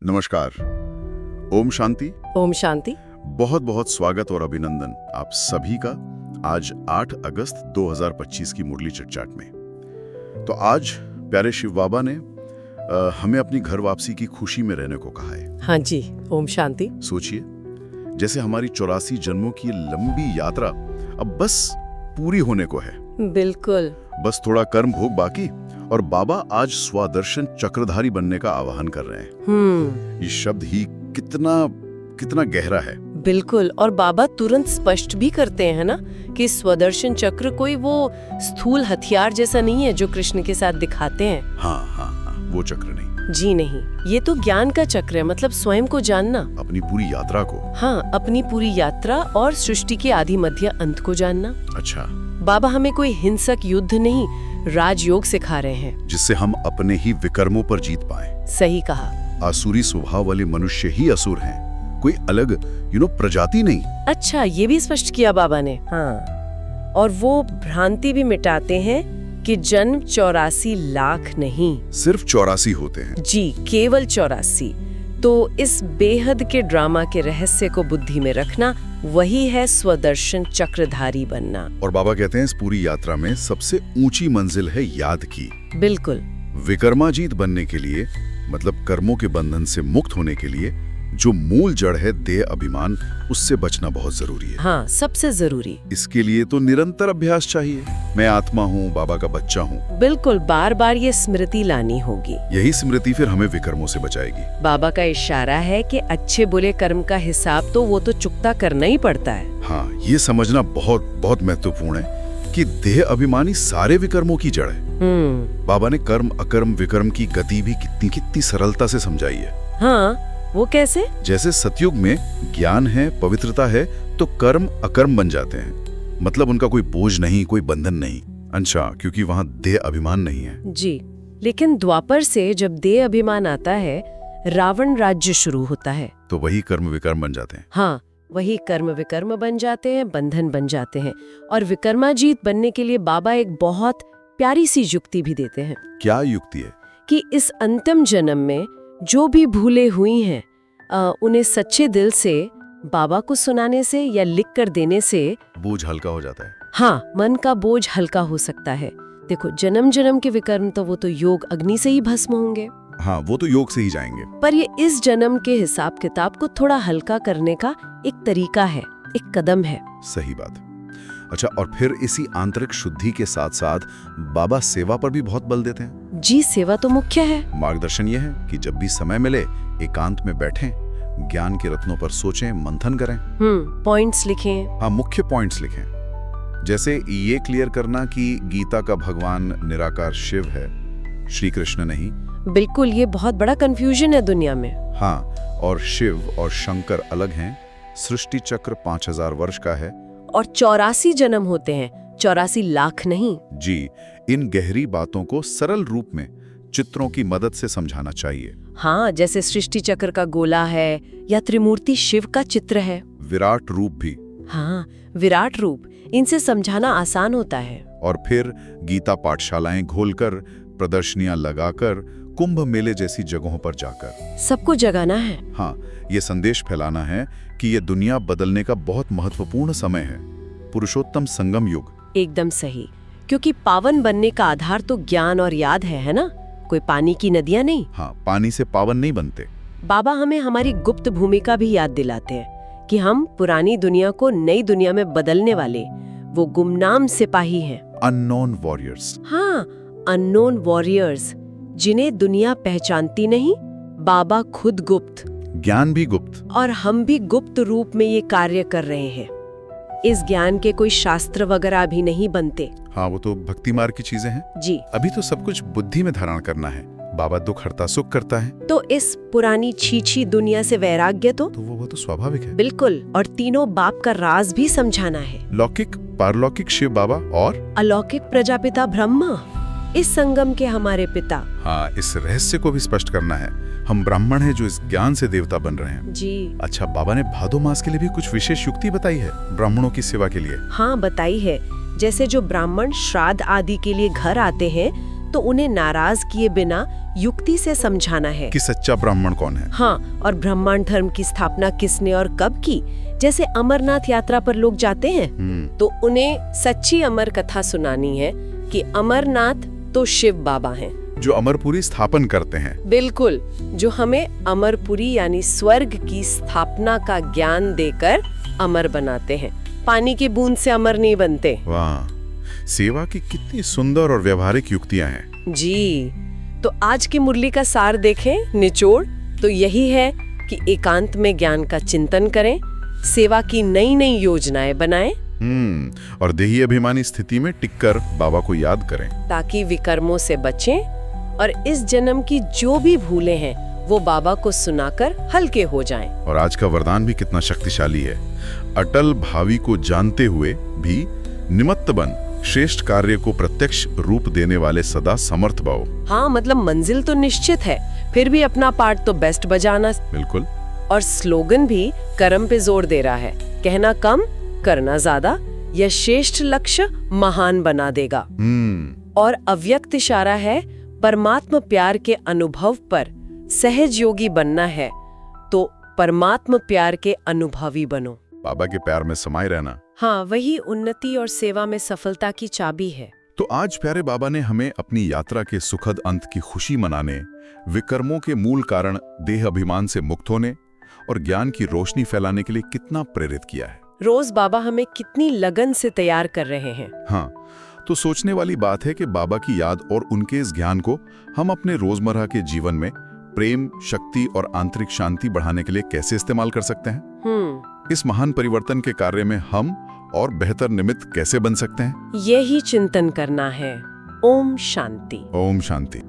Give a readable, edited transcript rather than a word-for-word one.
नमस्कार। ओम शांति। ओम शांति। बहुत बहुत स्वागत और अभिनंदन आप सभी का आज 8 अगस्त 2025 की मुरली चिट-चैट में। तो आज प्यारे शिव बाबा ने हमें अपनी घर वापसी की खुशी में रहने को कहा है। हाँ जी, ओम शांति। सोचिए, जैसे हमारी 84 जन्मों की लंबी यात्रा अब बस पूरी होने को है। बिल्कुल। बस थोड़ा कर्म भोग बाकी और बाबा आज स्वदर्शन चक्रधारी बनने का आह्वान कर रहे हैं। ये शब्द ही कितना गहरा है। बिल्कुल। और बाबा तुरंत स्पष्ट भी करते हैं ना कि स्वदर्शन चक्र कोई वो स्थूल हथियार जैसा नहीं है जो कृष्ण के साथ दिखाते हैं। हाँ, वो चक्र नहीं। जी नहीं, ये तो ज्ञान का चक्र है, मतलब स्वयं को जानना, अपनी पूरी यात्रा को। हाँ, अपनी पूरी यात्रा और सृष्टि के आदि मध्य अंत को जानना। अच्छा। बाबा हमें कोई हिंसक युद्ध नहीं, राजयोग सिखा रहे हैं, जिससे हम अपने ही विकर्मों पर जीत पाएं। सही कहा। आसुरी स्वभाव वाले मनुष्य ही असुर हैं, कोई अलग प्रजाति नहीं। अच्छा, ये भी स्पष्ट किया बाबा ने। हाँ, और वो भ्रांति भी मिटाते हैं कि जन्म 84 लाख नहीं, सिर्फ 84 होते हैं। जी, केवल 84। तो इस बेहद के ड्रामा के रहस्य को बुद्धि में रखना वही है स्वदर्शन चक्रधारी बनना। और बाबा कहते हैं इस पूरी यात्रा में सबसे ऊंची मंजिल है याद की। बिल्कुल। विकर्माजीत बनने के लिए, मतलब कर्मों के बंधन से मुक्त होने के लिए, जो मूल जड़ है देह अभिमान, उससे बचना बहुत जरूरी है। हाँ, सबसे जरूरी। इसके लिए तो निरंतर अभ्यास चाहिए। मैं आत्मा हूँ, बाबा का बच्चा हूँ। बिल्कुल, बार बार ये स्मृति लानी होगी। यही स्मृति फिर हमें विकर्मों से बचाएगी। बाबा का इशारा है कि अच्छे बुरे कर्म का हिसाब तो वो तो चुकता करना ही पड़ता है। हाँ, ये समझना बहुत बहुत महत्वपूर्ण है कि देह अभिमानी सारे विकर्मों की जड़ है। बाबा ने कर्म अकर्म विकर्म की गति भी कितनी सरलता से समझाई है। हाँ, वो कैसे? जैसे सतयुग में ज्ञान है, पवित्रता है, तो कर्म अकर्म बन जाते हैं, मतलब उनका कोई बोझ नहीं, कोई बंधन नहीं। अच्छा, क्योंकि वहाँ देह अभिमान नहीं है। जी, लेकिन द्वापर से जब देह अभिमान आता है, रावण राज्य शुरू होता है, तो वही कर्म विकर्म बन जाते हैं। हाँ, वही कर्म विकर्म बन जाते हैं, बंधन बन जाते हैं। और विकर्माजीत बनने के लिए बाबा एक बहुत प्यारी सी युक्ति भी देते हैं। क्या युक्ति है? कि इस अंतिम जन्म में जो भी भूले हुई हैं, उन्हें सच्चे दिल से बाबा को सुनाने से या लिख कर देने से बोझ हल्का हो जाता है। हाँ, मन का बोझ हल्का हो सकता है। देखो, जन्म जन्म के विकर्म तो वो तो योग अग्नि से ही भस्म होंगे। हाँ, वो तो योग से ही जाएंगे। पर ये इस जन्म के हिसाब किताब को थोड़ा हल्का करने का एक तरीका है, एक कदम है। सही बात। अच्छा, और फिर इसी आंतरिक शुद्धि के साथ साथ बाबा सेवा पर भी बहुत बल देते हैं। जी, सेवा तो मुख्य है। मार्गदर्शन ये है कि जब भी समय मिले एकांत में बैठें, ज्ञान के रत्नों पर सोचें, मंथन करें। पॉइंट्स लिखें। हाँ, मुख्य पॉइंट्स लिखें। जैसे ये क्लियर करना कि गीता का भगवान निराकार शिव है, श्री कृष्ण नहीं। बिल्कुल, ये बहुत बड़ा कंफ्यूजन है दुनिया में। हाँ, और शिव और शंकर अलग हैं। सृष्टि चक्र 5000 वर्ष का है और 84 जन्म होते हैं, 84 लाख नहीं। जी, इन गहरी बातों को सरल रूप में चित्रों की मदद से समझाना चाहिए। हाँ, जैसे सृष्टि चक्र का गोला है या त्रिमूर्ति शिव का चित्र है। विराट रूप भी। हाँ, विराट रूप, इनसे समझाना आसान होता है। और फिर गीता पाठशालाएं घोलकर, प्रदर्शनियां लगाकर, कुंभ मेले जैसी जगहों पर जाकर सबको जगाना है। हाँ, ये संदेश फैलाना है कि ये दुनिया बदलने का बहुत महत्वपूर्ण समय है, पुरुषोत्तम संगम युग। एकदम सही, क्योंकि पावन बनने का आधार तो ज्ञान और याद है ना, कोई पानी की नदियां नहीं। हाँ, पानी से पावन नहीं बनते। बाबा हमें हमारी गुप्त भूमिका भी याद दिलाते हैं कि हम पुरानी दुनिया को नई दुनिया में बदलने वाले वो गुमनाम सिपाही हैं। Unknown warriors. हाँ, अननोन वॉरियर्स, जिन्हें दुनिया पहचानती नहीं। बाबा खुद गुप्त, ज्ञान भी गुप्त, और हम भी गुप्त रूप में ये कार्य कर रहे हैं। इस ज्ञान के कोई शास्त्र वगैरह अभी नहीं बनते। हाँ, वो तो भक्ति मार्ग की चीजें हैं। जी, अभी तो सब कुछ बुद्धि में धारण करना है। बाबा दुख हरता सुख करता है, तो इस पुरानी छीछी दुनिया से वैराग्य तो वो तो स्वाभाविक है। बिल्कुल। और तीनों बाप का राज भी समझाना है। लौकिक, पारलौकिक शिव बाबा और अलौकिक प्रजापिता ब्रह्मा, इस संगम के हमारे पिता। हाँ, इस रहस्य को भी स्पष्ट करना है। हम ब्राह्मण हैं जो इस ज्ञान से देवता बन रहे हैं। जी। अच्छा, बाबा ने भादो मास के लिए भी कुछ विशेष युक्ति बताई है ब्राह्मणों की सेवा के लिए। हाँ, बताई है। जैसे जो ब्राह्मण श्राद्ध आदि के लिए घर आते हैं, तो उन्हें नाराज किए बिना युक्ति से समझाना है कि सच्चा ब्राह्मण कौन है। हाँ, और ब्रह्मांड धर्म की स्थापना किसने और कब की। जैसे अमरनाथ यात्रा पर लोग जाते हैं तो उन्हें सच्ची अमर कथा सुनानी है कि अमरनाथ तो शिव बाबा हैं, जो अमरपुरी स्थापन करते हैं। बिल्कुल, जो हमें अमरपुरी यानी स्वर्ग की स्थापना का ज्ञान देकर अमर बनाते हैं। पानी की बूंद से अमर नहीं बनते। वाह, सेवा की कितनी सुंदर और व्यवहारिक युक्तियां हैं। जी, तो आज की मुरली का सार देखें, निचोड़ तो यही है कि एकांत में ज्ञान का चिंतन करें, सेवा की नई नई योजनाएं बनाएं, और देही अभिमानी स्थिति में टिककर बाबा को याद करें, ताकि विकर्मों से बचें और इस जन्म की जो भी भूलें हैं वो बाबा को सुनाकर हल्के हो जाएं। और आज का वरदान भी कितना शक्तिशाली है। अटल भावी को जानते हुए भी निमित्त बन श्रेष्ठ कार्य को प्रत्यक्ष रूप देने वाले सदा समर्थ भव। हाँ, मतलब मंजिल तो निश्चित है, फिर भी अपना पार्ट तो बेस्ट बजाना। बिल्कुल। और स्लोगन भी कर्म पे जोर दे रहा है, कहना कम करना ज्यादा, यह श्रेष्ठ लक्ष्य महान बना देगा। और अव्यक्त इशारा है परमात्मा प्यार के अनुभव पर सहज योगी बनना है तो परमात्मा प्यार के अनुभवी बनो। बाबा के प्यार में समाये रहना, हाँ, वही उन्नति और सेवा में सफलता की चाबी है। तो आज प्यारे बाबा ने हमें अपनी यात्रा के सुखद अंत की खुशी मनाने, विकर्मों के मूल कारण देह अभिमान से मुक्त होने और ज्ञान की रोशनी फैलाने के लिए कितना प्रेरित किया है। रोज बाबा हमें कितनी लगन से तैयार कर रहे हैं। हाँ, तो सोचने वाली बात है कि बाबा की याद और उनके इस ज्ञान को हम अपने रोजमर्रा के जीवन में प्रेम, शक्ति और आंतरिक शांति बढ़ाने के लिए कैसे इस्तेमाल कर सकते हैं। इस महान परिवर्तन के कार्य में हम और बेहतर निमित्त कैसे बन सकते हैं, यही चिंतन करना है। ओम शांति। ओम शांति।